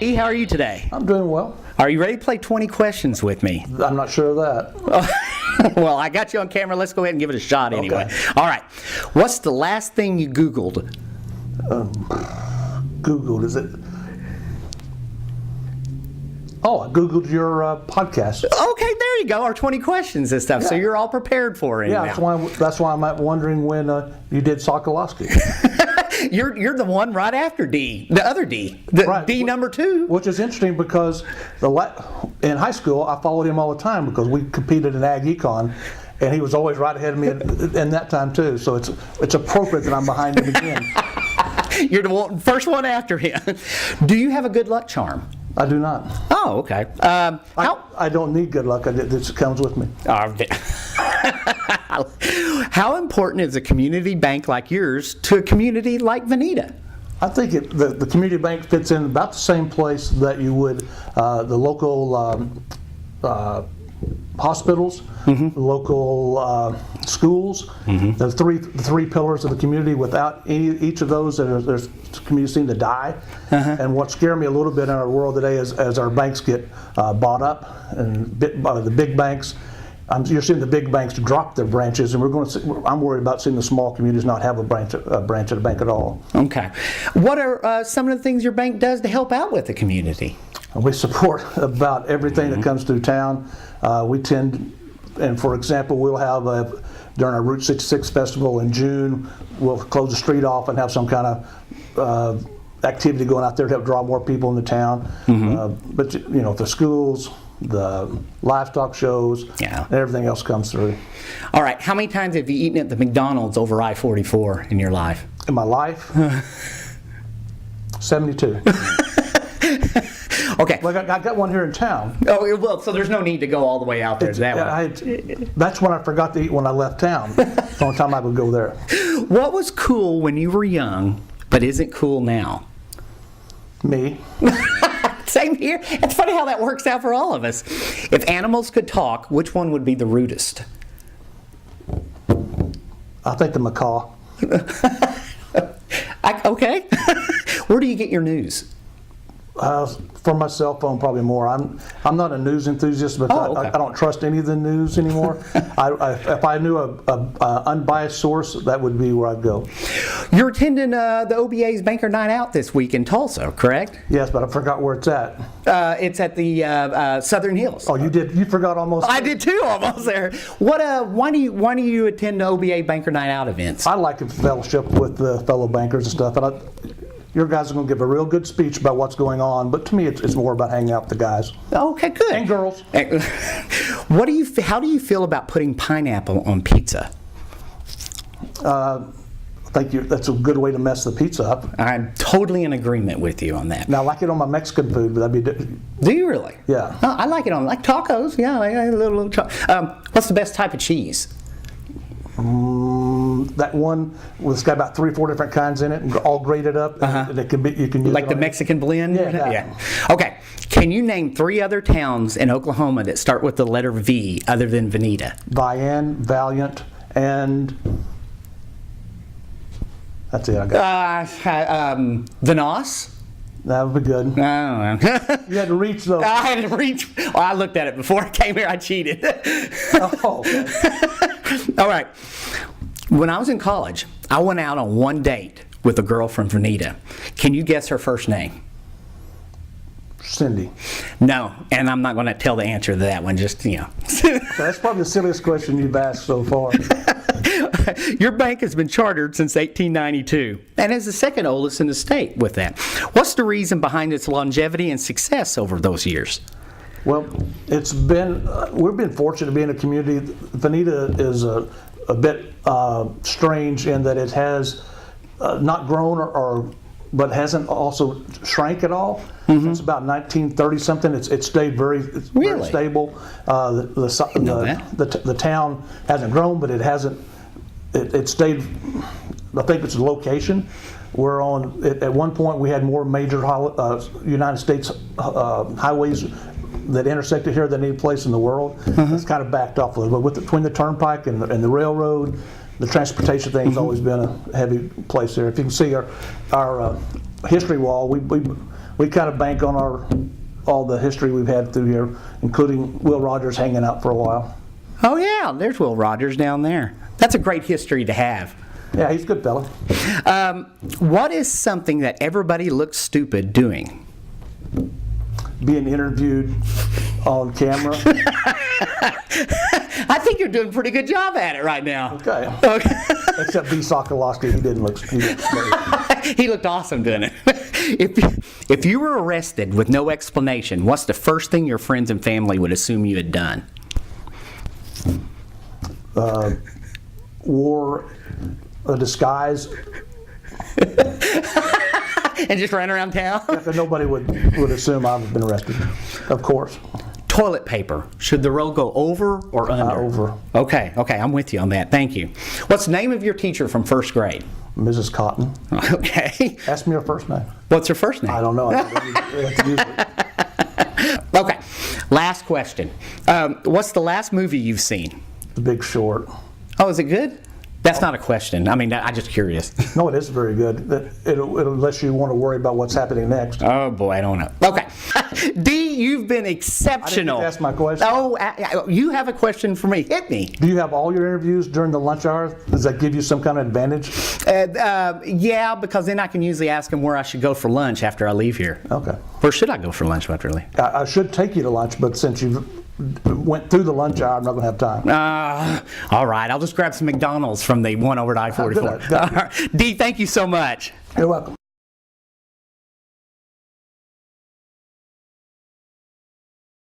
Dee, how are you today? I'm doing well. Are you ready to play 20 questions with me? I'm not sure of that. Well, I got you on camera. Let's go ahead and give it a shot anyway. Okay. All right. What's the last thing you Googled? Googled, is it? Oh, I Googled your podcast. Okay, there you go. Our 20 questions and stuff. Yeah. So you're all prepared for it. Yeah, now. that's why I'm wondering when you did Sokolowski. You're the one right after D, the other D, right. D number 2. Which is interesting because in high school I followed him all the time because we competed in Ag Econ, and he was always right ahead of me in that time too. So it's appropriate that I'm behind him again. You're the first one after him. Do you have a good luck charm? I do not. Oh, okay. I don't need good luck. It comes with me. How important is a community bank like yours to a community like Vinita? I think the community bank fits in about the same place that you would the local hospitals, local schools. The three pillars of the community. Without each of those, there's communities seem to die. And what scares me a little bit in our world today is as our banks get bought up and bit by the big banks. You're seeing the big banks drop their branches, and I'm worried about seeing the small communities not have a branch of the bank at all. Okay. What are some of the things your bank does to help out with the community? We support about everything that comes through town. We tend, and for example, we'll have during our Route 66 festival in June, we'll close the street off and have some kind of activity going out there to help draw more people into town. But the schools, the livestock shows, and everything else comes through. All right, how many times have you eaten at the McDonald's over I-44 in your life? In my life? 72. Okay. Well, I got one here in town. Oh, well, so there's no need to go all the way out there to that one. That's when I forgot to eat when I left town. The only time I would go there. What was cool when you were young, but isn't cool now? Me. Same here. It's funny how that works out for all of us. If animals could talk, which one would be the rudest? I think the macaw. Okay. Where do you get your news? From my cell phone, probably more. I'm not a news enthusiast, but I don't trust any of the news anymore. If I knew a unbiased source, that would be where I'd go. You're attending the OBA's Banker Night Out this week in Tulsa, correct? Yes, but I forgot where it's at. It's at the Southern Hills. Oh, you did? You forgot almost? I did too, almost there. Why do you attend the OBA Banker Night Out events? I like to fellowship with the fellow bankers and stuff, and your guys are going to give a real good speech about what's going on, but to me, it's more about hanging out with the guys. Okay, good. And girls. How do you feel about putting pineapple on pizza? I think that's a good way to mess the pizza up. I'm totally in agreement with you on that. Now, I like it on my Mexican food, but that'd be. Do you really? Yeah. Oh, I like it on tacos. Yeah, a little. What's the best type of cheese? That one it's got about 3 or 4 different kinds in it, and all grated up. And you can use like the Mexican blend. Yeah. Okay. Can you name 3 other towns in Oklahoma that start with the letter V other than Vinita? Vian, Valiant, and that's it. I got. Vanoss. That would be good. I don't know. You had to reach though. I had to reach. Well, I looked at it before I came here. I cheated. Oh. Okay. All right. When I was in college, I went out on one date with a girl from Vinita. Can you guess her first name? Cindy. No, and I'm not going to tell the answer to that one. Just That's probably the silliest question you've asked so far. Your bank has been chartered since 1892 and is the second oldest in the state with that. What's the reason behind its longevity and success over those years? Well, we've been fortunate to be in a community. Vinita is a bit strange in that it has not grown but hasn't also shrank at all. It's about 1930 something. It's stayed very stable. The town hasn't grown, but it hasn't. It stayed. I think it's the location. We're on. At one point, we had more major United States highways that intersected here than any place in the world. It's kind of backed off a little bit. Between the turnpike and the railroad, the transportation thing's always been a heavy place there. If you can see our history wall, we kind of bank on all the history we've had through here, including Will Rogers hanging out for a while. Oh yeah, there's Will Rogers down there. That's a great history to have. Yeah, he's a good fella. What is something that everybody looks stupid doing? Being interviewed on camera. I think you're doing a pretty good job at it right now. Okay. Okay. Except B. Sokolowski, he didn't look stupid. He looked awesome doing it. If you were arrested with no explanation, what's the first thing your friends and family would assume you had done? Wore a disguise. And just ran around town? But nobody would assume I've been arrested, of course. Toilet paper. Should the roll go over or under? Over. Okay, I'm with you on that. Thank you. What's the name of your teacher from first grade? Mrs. Cotton. Okay. Ask me her first name. What's her first name? I don't know. I have to use it. Okay. Last question. What's the last movie you've seen? The Big Short. Oh, is it good? That's not a question. I mean, I'm just curious. No, it is very good. It'll let you want to worry about what's happening next. Oh, boy, I don't know. Okay. Dee, you've been exceptional. I didn't get to ask my question. Oh, you have a question for me. Hit me. Do you have all your interviews during the lunch hour? Does that give you some kind of advantage? Yeah, because then I can usually ask them where I should go for lunch after I leave here. Okay. Where should I go for lunch after I leave? I should take you to lunch, but since you went through the lunch hour, I'm not going to have time. All right. I'll just grab some McDonald's from the one over at I-44. Good. All right. Dee, thank you so much. You're welcome.